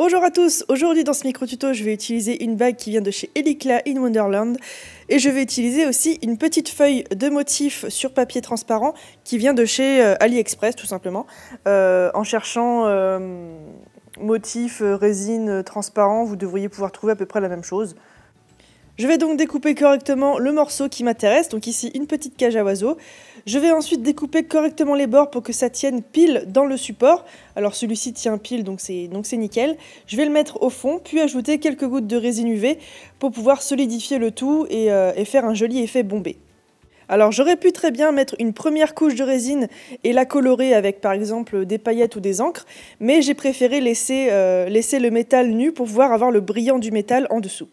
Bonjour à tous, aujourd'hui dans ce micro-tuto je vais utiliser une bague qui vient de chez Elikla in Wonderland et je vais utiliser aussi une petite feuille de motif sur papier transparent qui vient de chez AliExpress tout simplement. En cherchant motif, résine transparent, vous devriez pouvoir trouver à peu près la même chose. Je vais donc découper correctement le morceau qui m'intéresse, donc ici une petite cage à oiseaux. Je vais ensuite découper correctement les bords pour que ça tienne pile dans le support. Alors celui-ci tient pile, donc c'est nickel. Je vais le mettre au fond, puis ajouter quelques gouttes de résine UV pour pouvoir solidifier le tout et faire un joli effet bombé. Alors j'aurais pu très bien mettre une première couche de résine et la colorer avec par exemple des paillettes ou des encres, mais j'ai préféré laisser le métal nu pour pouvoir avoir le brillant du métal en dessous.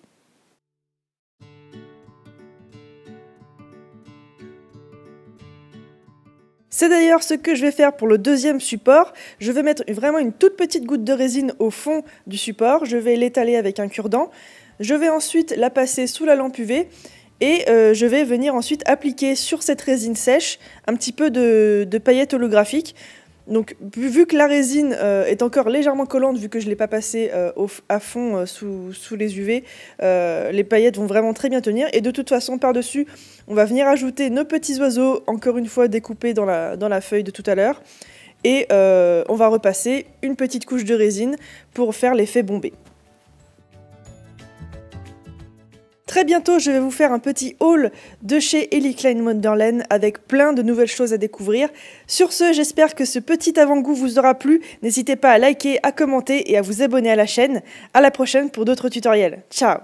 C'est d'ailleurs ce que je vais faire pour le deuxième support. Je vais mettre vraiment une toute petite goutte de résine au fond du support. Je vais l'étaler avec un cure-dent. Je vais ensuite la passer sous la lampe UV et je vais venir ensuite appliquer sur cette résine sèche un petit peu de paillettes holographiques. Donc vu que la résine est encore légèrement collante, vu que je ne l'ai pas passée à fond sous les UV, les paillettes vont vraiment très bien tenir. Et de toute façon, par-dessus, on va venir ajouter nos petits oiseaux, encore une fois découpés dans la feuille de tout à l'heure. Et on va repasser une petite couche de résine pour faire l'effet bombé. Très bientôt, je vais vous faire un petit haul de chez Elikla in Wonderland avec plein de nouvelles choses à découvrir. Sur ce, j'espère que ce petit avant-goût vous aura plu. N'hésitez pas à liker, à commenter et à vous abonner à la chaîne. À la prochaine pour d'autres tutoriels. Ciao!